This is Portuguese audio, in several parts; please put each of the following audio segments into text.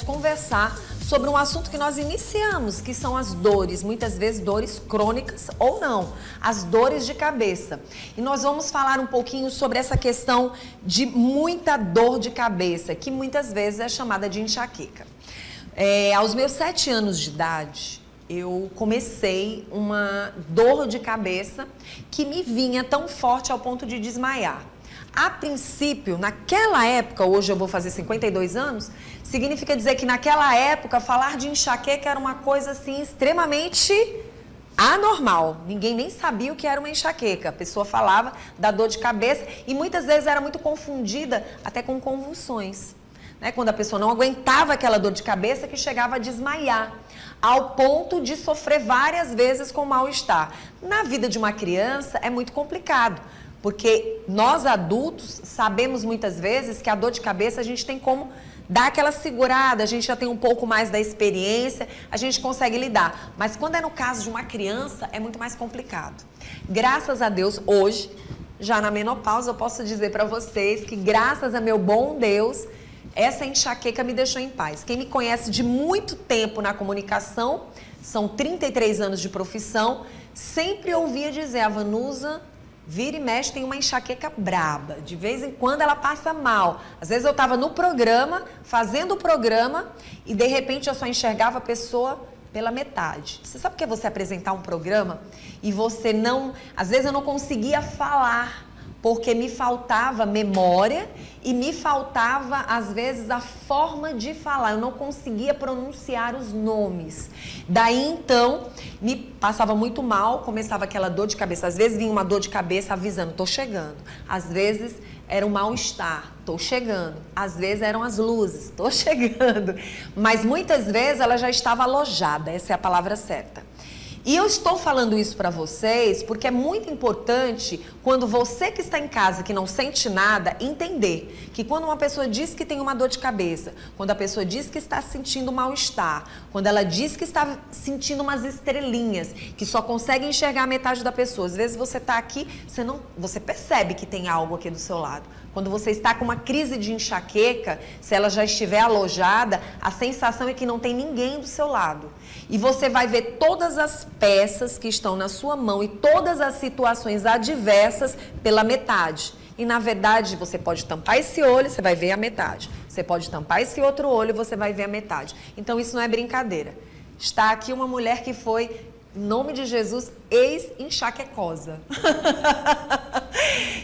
conversar sobre um assunto que nós iniciamos, que são as dores, muitas vezes dores crônicas ou não, as dores de cabeça. E nós vamos falar um pouquinho sobre essa questão de muita dor de cabeça, que muitas vezes é chamada de enxaqueca. Aos meus 7 anos de idade, eu comecei uma dor de cabeça que me vinha tão forte ao ponto de desmaiar. A princípio, naquela época, hoje eu vou fazer 52 anos, significa dizer que naquela época falar de enxaqueca era uma coisa assim extremamente anormal. Ninguém nem sabia o que era uma enxaqueca. A pessoa falava da dor de cabeça e muitas vezes era muito confundida até com convulsões, né? Quando a pessoa não aguentava aquela dor de cabeça que chegava a desmaiar, ao ponto de sofrer várias vezes com mal-estar. Na vida de uma criança é muito complicado, porque nós adultos sabemos muitas vezes que a dor de cabeça a gente tem como dar aquela segurada, a gente já tem um pouco mais da experiência, a gente consegue lidar. Mas quando é no caso de uma criança, é muito mais complicado. Graças a Deus, hoje, já na menopausa, eu posso dizer para vocês que graças a meu bom Deus, essa enxaqueca me deixou em paz. Quem me conhece de muito tempo na comunicação, são 33 anos de profissão, sempre ouvia dizer, a Vanusa vira e mexe, tem uma enxaqueca braba. De vez em quando ela passa mal. Às vezes eu estava no programa, fazendo o programa, e de repente eu só enxergava a pessoa pela metade. Você sabe o que é você apresentar um programa e você não... Às vezes eu não conseguia falar, porque me faltava memória e me faltava, às vezes, a forma de falar. Eu não conseguia pronunciar os nomes. Daí, então, me passava muito mal, começava aquela dor de cabeça. Às vezes vinha uma dor de cabeça avisando, tô chegando. Às vezes era um mal-estar, tô chegando. Às vezes eram as luzes, tô chegando. Mas muitas vezes ela já estava alojada, essa é a palavra certa. E eu estou falando isso para vocês porque é muito importante, quando você que está em casa, que não sente nada, entender que quando uma pessoa diz que tem uma dor de cabeça, quando a pessoa diz que está sentindo mal-estar, quando ela diz que está sentindo umas estrelinhas, que só consegue enxergar a metade da pessoa, às vezes você está aqui, você percebe que tem algo aqui do seu lado. Quando você está com uma crise de enxaqueca, se ela já estiver alojada, a sensação é que não tem ninguém do seu lado. E você vai ver todas as peças que estão na sua mão e todas as situações adversas pela metade. E, na verdade, você pode tampar esse olho, você vai ver a metade. Você pode tampar esse outro olho, você vai ver a metade. Então, isso não é brincadeira. Está aqui uma mulher que foi, em nome de Jesus, ex-enxaquecosa.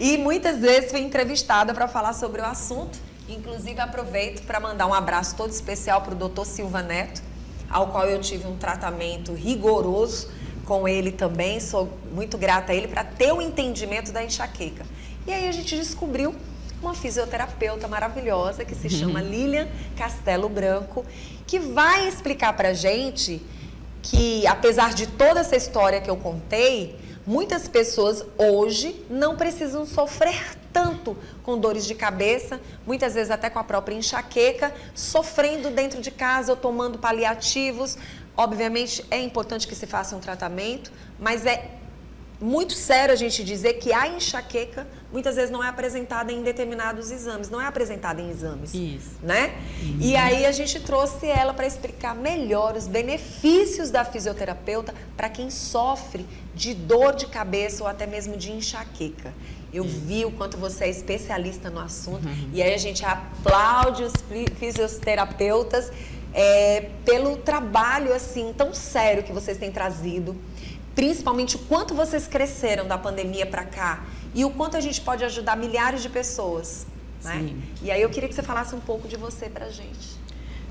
E muitas vezes fui entrevistada para falar sobre o assunto. Inclusive, aproveito para mandar um abraço todo especial para o Dr. Silva Neto, ao qual eu tive um tratamento rigoroso com ele também. Sou muito grata a ele para ter o entendimento da enxaqueca. E aí a gente descobriu uma fisioterapeuta maravilhosa que se chama Lilian Castelo Branco, que vai explicar para a gente que, apesar de toda essa história que eu contei, muitas pessoas hoje não precisam sofrer tanto com dores de cabeça, muitas vezes até com a própria enxaqueca, sofrendo dentro de casa ou tomando paliativos. Obviamente é importante que se faça um tratamento, mas é muito sério a gente dizer que a enxaqueca muitas vezes não é apresentada em determinados exames, não é apresentada em exames. Isso. Né? E aí a gente trouxe ela para explicar melhor os benefícios da fisioterapeuta para quem sofre de dor de cabeça ou até mesmo de enxaqueca. Eu vi o quanto você é especialista no assunto e aí a gente aplaude os fisioterapeutas pelo trabalho assim tão sério que vocês têm trazido. Principalmente o quanto vocês cresceram da pandemia para cá e o quanto a gente pode ajudar milhares de pessoas, né? E aí eu queria que você falasse um pouco de você pra gente,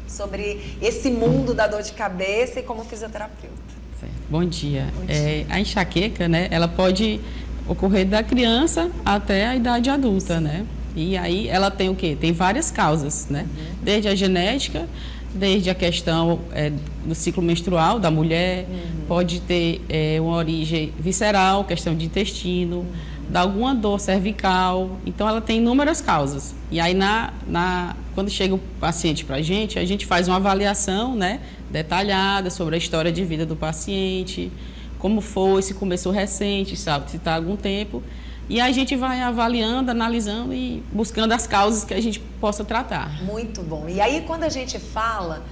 sobre esse mundo da dor de cabeça e como fisioterapeuta. Certo. Bom dia. Bom dia. A enxaqueca, né, ela pode ocorrer da criança até a idade adulta, né? E aí ela tem o quê? Tem várias causas, né? Desde a genética, desde a questão do ciclo menstrual da mulher, pode ter uma origem visceral, questão de intestino, de alguma dor cervical. Então, ela tem inúmeras causas. E aí, quando chega o paciente para a gente faz uma avaliação, né, detalhada sobre a história de vida do paciente, como foi, se começou recente, sabe, se está há algum tempo. E a gente vai avaliando, analisando e buscando as causas que a gente possa tratar. Muito bom. E aí, quando a gente fala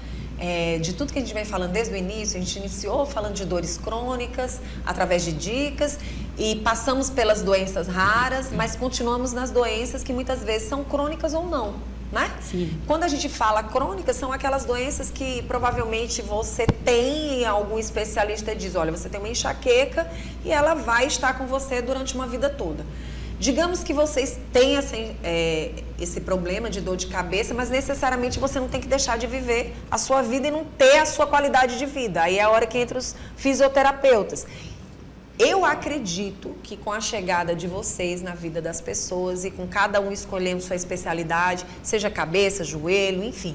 de tudo que a gente vem falando desde o início, a gente iniciou falando de dores crônicas, através de dicas, e passamos pelas doenças raras, mas continuamos nas doenças que muitas vezes são crônicas ou não, né? Sim. Quando a gente fala crônicas, são aquelas doenças que provavelmente você tem e algum especialista diz, olha, você tem uma enxaqueca e ela vai estar com você durante uma vida toda. Digamos que vocês têm esse problema de dor de cabeça, mas necessariamente você não tem que deixar de viver a sua vida e não ter a sua qualidade de vida. Aí é a hora que entra os fisioterapeutas. Eu acredito que com a chegada de vocês na vida das pessoas e com cada um escolhendo sua especialidade, seja cabeça, joelho, enfim,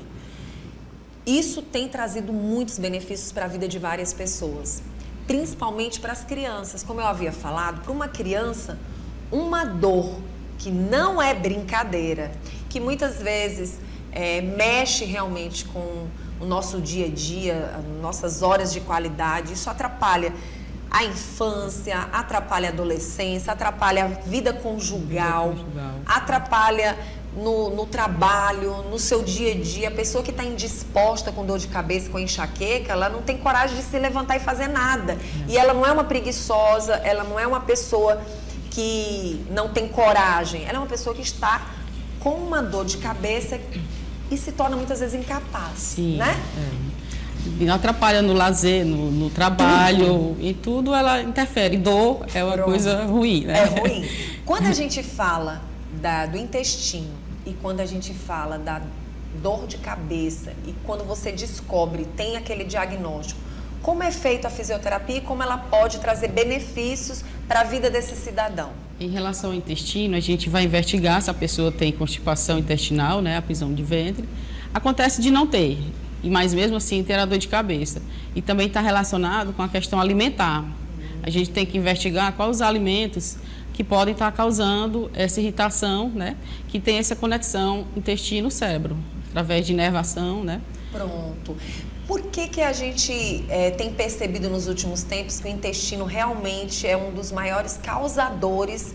isso tem trazido muitos benefícios para a vida de várias pessoas, principalmente para as crianças. Como eu havia falado, para uma criança, uma dor que não é brincadeira, que muitas vezes mexe realmente com o nosso dia a dia, as nossas horas de qualidade, isso atrapalha a infância, atrapalha a adolescência, atrapalha a vida conjugal, atrapalha no trabalho, no seu dia a dia. A pessoa que está indisposta com dor de cabeça, com enxaqueca, ela não tem coragem de se levantar e fazer nada. E ela não é uma preguiçosa, ela não é uma pessoa que não tem coragem, ela é uma pessoa que está com uma dor de cabeça e se torna muitas vezes incapaz. Sim, né? Atrapalha no lazer, no trabalho, e tudo ela interfere. Dor é uma coisa ruim, né? É ruim. Quando a gente fala do intestino e quando a gente fala da dor de cabeça e quando você descobre, tem aquele diagnóstico, como é feita a fisioterapia e como ela pode trazer benefícios para a vida desse cidadão? Em relação ao intestino, a gente vai investigar se a pessoa tem constipação intestinal, né, a prisão de ventre. Acontece de não ter, mas mesmo assim ter a dor de cabeça. E também está relacionado com a questão alimentar. A gente tem que investigar quais os alimentos que podem estar causando essa irritação, né, que tem essa conexão intestino-cérebro, através de inervação, né? Pronto. Por que a gente tem percebido nos últimos tempos que o intestino realmente é um dos maiores causadores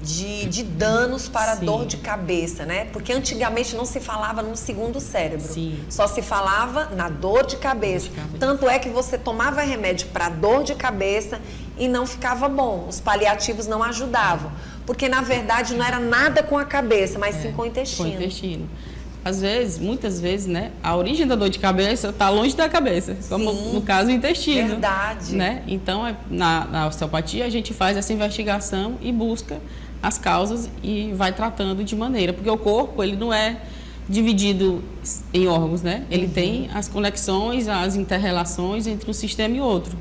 de danos para a dor de cabeça, né? Porque antigamente não se falava no segundo cérebro. Sim. Só se falava na dor de cabeça. Tanto é que você tomava remédio para dor de cabeça e não ficava bom. Os paliativos não ajudavam. Porque, na verdade, não era nada com a cabeça, mas sim com o intestino. Com o intestino. Às vezes, muitas vezes, né, a origem da dor de cabeça está longe da cabeça, como no caso o intestino. Verdade. Né? Então, na osteopatia, a gente faz essa investigação e busca as causas e vai tratando de maneira, porque o corpo, ele não é dividido em órgãos, né? Ele tem as conexões, as inter-relações entre um sistema e outro.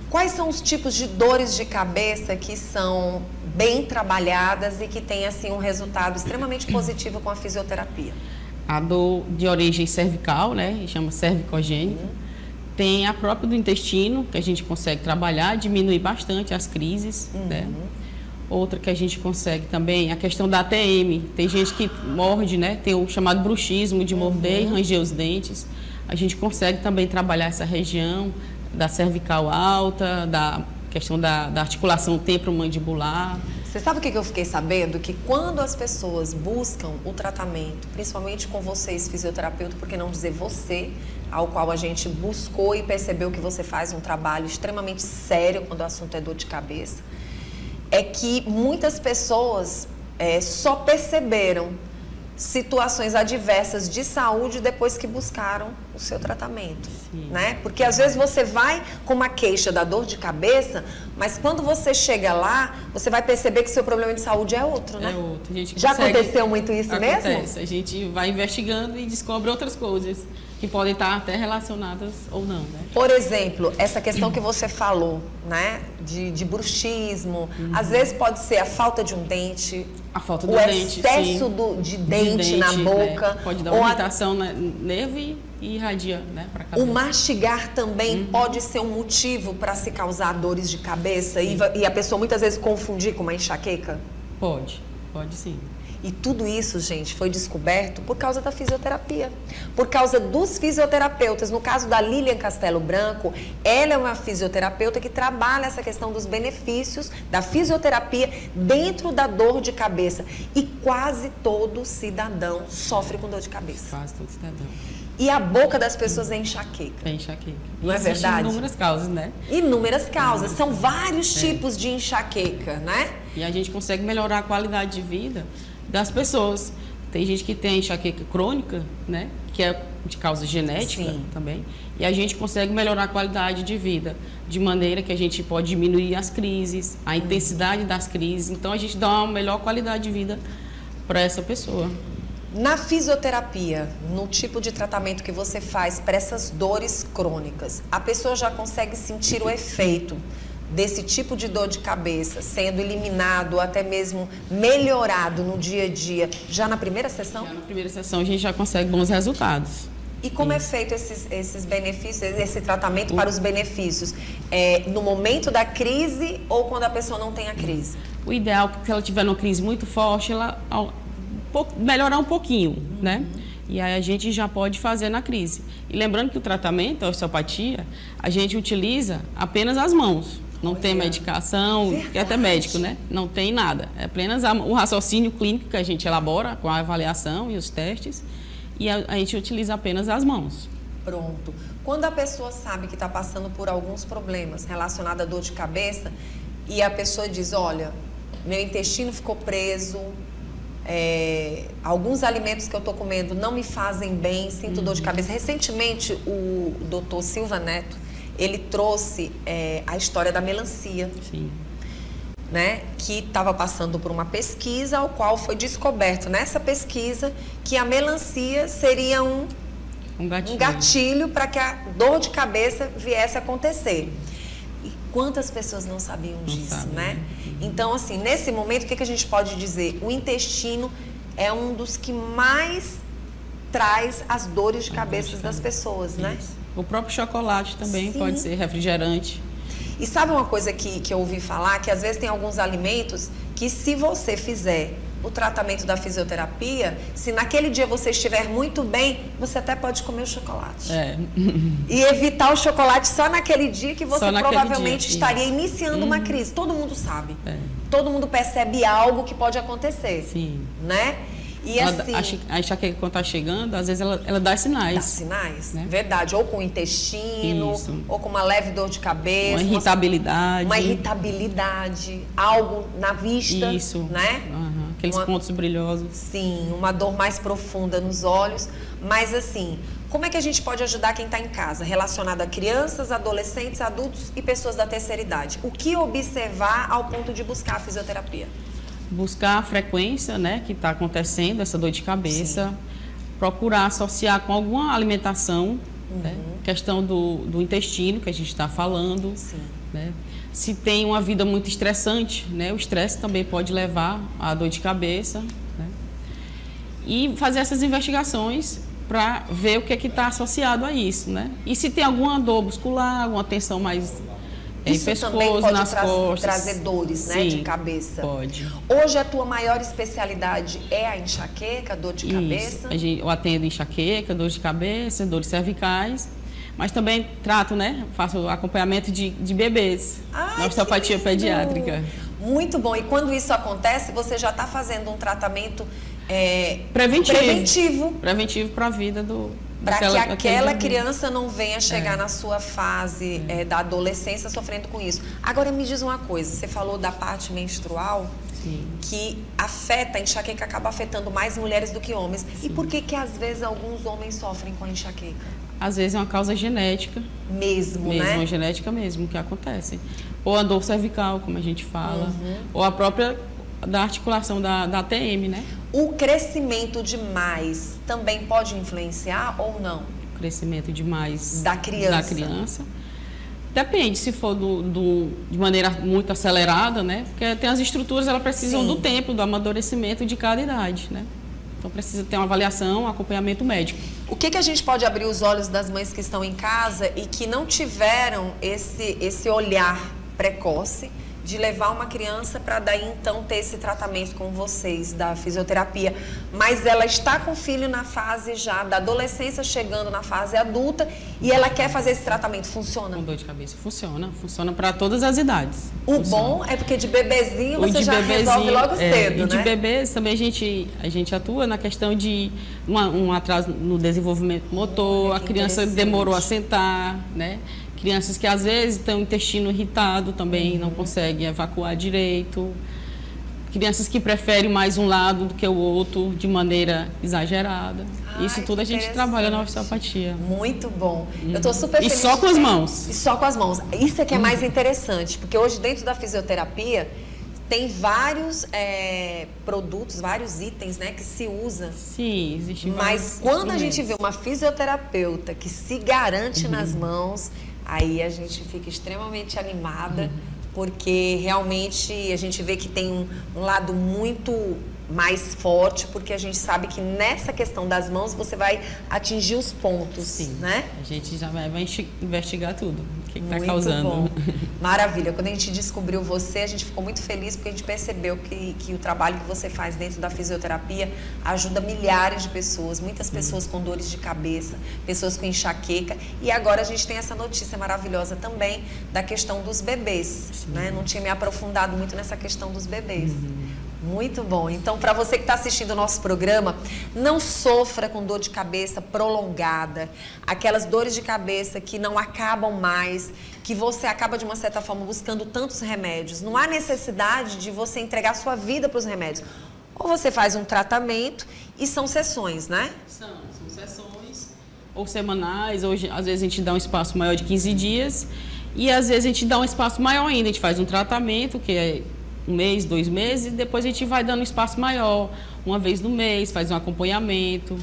Quais são os tipos de dores de cabeça que são bem trabalhadas e que têm, assim, um resultado extremamente positivo com a fisioterapia? A dor de origem cervical, né, chama cervicogênica. Tem a própria do intestino, que a gente consegue trabalhar, diminuir bastante as crises, né? Outra que a gente consegue também, a questão da ATM. Tem gente que morde, né, tem o chamado bruxismo, de morder e ranger os dentes. A gente consegue também trabalhar essa região da cervical alta, da questão da articulação temporomandibular. Você sabe o que eu fiquei sabendo? Que quando as pessoas buscam o tratamento, principalmente com vocês, fisioterapeuta, por que não dizer você, ao qual a gente buscou e percebeu que você faz um trabalho extremamente sério quando o assunto é dor de cabeça, é que muitas pessoas só perceberam situações adversas de saúde depois que buscaram o seu tratamento, né? Porque às vezes você vai com uma queixa da dor de cabeça, mas quando você chega lá, você vai perceber que o seu problema de saúde é outro, né? É outro. A gente já aconteceu muito isso Acontece. mesmo? A gente vai investigando e descobre outras coisas que podem estar até relacionadas ou não, né? Por exemplo, essa questão que você falou, né? De bruxismo, às vezes pode ser a falta de um dente, a falta do dente, excesso de dente na boca, né? Pode dar uma irritação no nervo e irradia, né, para a cabeça. O mastigar também pode ser um motivo para se causar dores de cabeça e a pessoa muitas vezes confundir com uma enxaqueca? Pode sim. E tudo isso, gente, foi descoberto por causa da fisioterapia, por causa dos fisioterapeutas. No caso da Lilian Castelo Branco, ela é uma fisioterapeuta que trabalha essa questão dos benefícios da fisioterapia dentro da dor de cabeça. E quase todo cidadão sofre com dor de cabeça. Quase todo cidadão. E a boca das pessoas é enxaqueca. É enxaqueca. Não é verdade? Inúmeras causas, né? Inúmeras causas. São vários tipos de enxaqueca, né? E a gente consegue melhorar a qualidade de vida das pessoas. Tem gente que tem enxaqueca crônica, né? Que é de causa genética. Sim. Também. E a gente consegue melhorar a qualidade de vida de maneira que a gente pode diminuir as crises, a intensidade das crises. Então, a gente dá uma melhor qualidade de vida para essa pessoa. Na fisioterapia, no tipo de tratamento que você faz para essas dores crônicas, a pessoa já consegue sentir o efeito desse tipo de dor de cabeça sendo eliminado, até mesmo melhorado no dia a dia, já na primeira sessão? Já na primeira sessão a gente já consegue bons resultados. E como é feito esses benefícios, esse tratamento para os benefícios? No momento da crise ou quando a pessoa não tem a crise? O ideal é que se ela tiver uma crise muito forte, ela melhorar um pouquinho, né? E aí a gente já pode fazer na crise. E lembrando que o tratamento, a osteopatia, a gente utiliza apenas as mãos. Não tem medicação, que é até médico, né? Não tem nada. É apenas o raciocínio clínico que a gente elabora com a avaliação e os testes. E a gente utiliza apenas as mãos. Pronto. Quando a pessoa sabe que está passando por alguns problemas relacionados à dor de cabeça e a pessoa diz, olha, meu intestino ficou preso, alguns alimentos que eu estou comendo não me fazem bem, sinto dor de cabeça. Recentemente, o Dr. Silva Neto, ele trouxe a história da melancia. Sim. Né, que estava passando por uma pesquisa, ao qual foi descoberto nessa pesquisa que a melancia seria um gatilho para que a dor de cabeça viesse a acontecer. E quantas pessoas não sabiam disso, né? Então, assim, nesse momento, o que a gente pode dizer? O intestino é um dos que mais traz as dores de cabeça das pessoas, né? O próprio chocolate também pode ser refrigerante. E sabe uma coisa que eu ouvi falar? Que às vezes tem alguns alimentos que, se você fizer o tratamento da fisioterapia, se naquele dia você estiver muito bem, você até pode comer o chocolate. E evitar o chocolate só naquele dia que você provavelmente estaria iniciando uma crise. Todo mundo sabe. Todo mundo percebe algo que pode acontecer. Sim. Né? E assim, a enxaqueca, quando está chegando, às vezes ela dá sinais. Dá sinais, né? Verdade. Ou com o intestino, ou com uma leve dor de cabeça. Uma irritabilidade. Uma irritabilidade, algo na vista. Isso. Né? Aqueles pontos brilhosos. Sim, uma dor mais profunda nos olhos. Mas assim, como é que a gente pode ajudar quem está em casa? Relacionado a crianças, adolescentes, adultos e pessoas da terceira idade. O que observar ao ponto de buscar a fisioterapia? Buscar a frequência, né, que está acontecendo, essa dor de cabeça. Sim. Procurar associar com alguma alimentação, né, questão do intestino, que a gente está falando. Sim. Né? Se tem uma vida muito estressante, né, o estresse também pode levar à dor de cabeça. Né? E fazer essas investigações para ver o que está associado a isso. Né? E se tem alguma dor muscular, alguma tensão mais... Isso pescoço, também pode nas costas. trazer dores, né, de cabeça. Pode. Hoje a tua maior especialidade é a enxaqueca, dor de cabeça? Eu atendo enxaqueca, dor de cabeça, dores cervicais, mas também trato, né? Faço acompanhamento de bebês, na osteopatia pediátrica. Muito bom. E quando isso acontece, você já está fazendo um tratamento preventivo para a vida do... Para que aquela criança não venha chegar na sua fase da adolescência sofrendo com isso. Agora me diz uma coisa, você falou da parte menstrual, que afeta, a enxaqueca acaba afetando mais mulheres do que homens. Sim. E por que às vezes alguns homens sofrem com a enxaqueca? Às vezes é uma causa genética. Mesmo, né? Uma genética mesmo que acontece. Ou a dor cervical, como a gente fala, ou a própria da articulação da TM, né? O crescimento demais também pode influenciar ou não? O crescimento demais da criança. Depende, se for de maneira muito acelerada, né? Porque tem as estruturas, elas precisam do tempo, do amadurecimento de cada idade, né? Então precisa ter uma avaliação, um acompanhamento médico. O que a gente pode abrir os olhos das mães que estão em casa e que não tiveram esse olhar precoce, de levar uma criança para daí então ter esse tratamento com vocês da fisioterapia, mas ela está com o filho na fase já da adolescência, chegando na fase adulta, e ela quer fazer esse tratamento, funciona? Com dor de cabeça, funciona para todas as idades. O bom é porque de bebezinho você já resolve logo cedo, e né? de bebês também a gente atua na questão de um atraso no desenvolvimento motor, a criança demorou a sentar, né? Crianças que às vezes têm o intestino irritado também, não conseguem evacuar direito. Crianças que preferem mais um lado do que o outro de maneira exagerada. Isso tudo a gente trabalha na osteopatia. Muito bom. Eu estou super feliz. E só com as mãos. E só com as mãos. Isso é que é mais interessante, porque hoje dentro da fisioterapia tem vários produtos, vários itens, né, que se usa. Sim, existe. Mas quando a gente vê uma fisioterapeuta que se garante nas mãos, aí a gente fica extremamente animada, porque realmente a gente vê que tem um lado muito mais forte, porque a gente sabe que nessa questão das mãos você vai atingir os pontos, sim, né? A gente já vai investigar tudo, o que está Muito causando. Bom. Maravilha. Quando a gente descobriu você, a gente ficou muito feliz porque a gente percebeu que o trabalho que você faz dentro da fisioterapia ajuda milhares de pessoas, muitas pessoas com dores de cabeça, pessoas com enxaqueca, e agora a gente tem essa notícia maravilhosa também da questão dos bebês, né? Não tinha me aprofundado muito nessa questão dos bebês. Muito bom. Então, para você que está assistindo o nosso programa, não sofra com dor de cabeça prolongada, aquelas dores de cabeça que não acabam mais, que você acaba, de uma certa forma, buscando tantos remédios. Não há necessidade de você entregar sua vida para os remédios. Ou você faz um tratamento e são sessões, né? São sessões, ou semanais, ou às vezes a gente dá um espaço maior de 15 dias, e às vezes a gente dá um espaço maior ainda, a gente faz um tratamento, que é 1 mês, 2 meses, e depois a gente vai dando um espaço maior, uma vez no mês, faz um acompanhamento.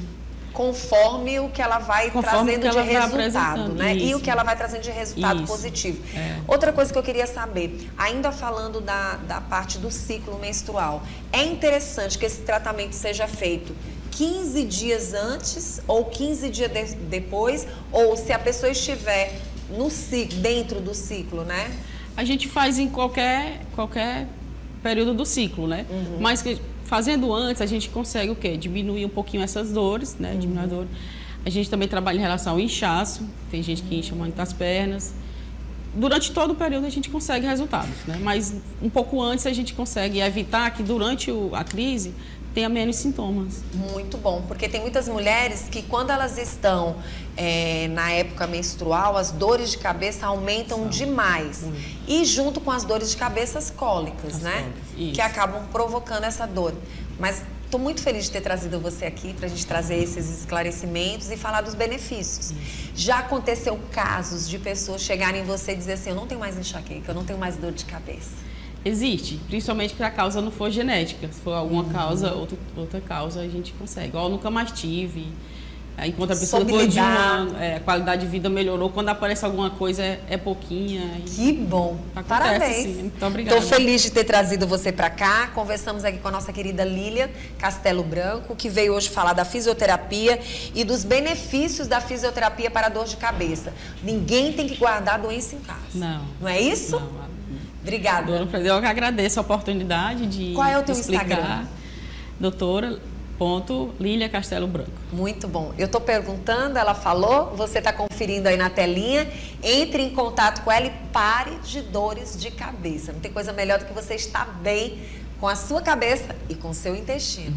Conforme o que ela vai trazendo de resultado, né? Isso. E o que ela vai trazendo de resultado positivo. Outra coisa que eu queria saber, ainda falando da parte do ciclo menstrual, é interessante que esse tratamento seja feito 15 dias antes ou 15 dias depois, ou se a pessoa estiver no ciclo, dentro do ciclo, né? A gente faz em qualquer período do ciclo, né? Mas fazendo antes, a gente consegue o quê? Diminuir um pouquinho essas dores, né? Diminuir a dor. A gente também trabalha em relação ao inchaço. Tem gente que incha muito as pernas. Durante todo o período a gente consegue resultados, né? Mas um pouco antes a gente consegue evitar que durante a crise tenha menos sintomas. Muito bom, porque tem muitas mulheres que quando elas estão na época menstrual, as dores de cabeça aumentam demais. E junto com as dores de cabeça, as cólicas, né? Cólicas, que acabam provocando essa dor. Mas estou muito feliz de ter trazido você aqui para a gente trazer esses esclarecimentos e falar dos benefícios. Já aconteceu casos de pessoas chegarem em você e dizer assim, eu não tenho mais enxaqueca, eu não tenho mais dor de cabeça. Existe, principalmente que a causa não for genética. Se for alguma causa, outra causa, a gente consegue. Eu nunca mais tive. Enquanto a pessoa depois de um ano, a qualidade de vida melhorou. Quando aparece alguma coisa, é pouquinha. Que bom. Acontece, parabéns. Sim. Muito obrigada. Estou feliz de ter trazido você para cá. Conversamos aqui com a nossa querida Lília Castelo Branco, que veio hoje falar da fisioterapia e dos benefícios da fisioterapia para a dor de cabeça. Ninguém tem que guardar a doença em casa. Não. Não é isso? Não. Obrigada. Eu que agradeço a oportunidade de Qual é o teu explicar. Instagram? Doutora.Lília Castelo Branco. Muito bom. Eu estou perguntando, ela falou, você está conferindo aí na telinha. Entre em contato com ela e pare de dores de cabeça. Não tem coisa melhor do que você estar bem com a sua cabeça e com o seu intestino.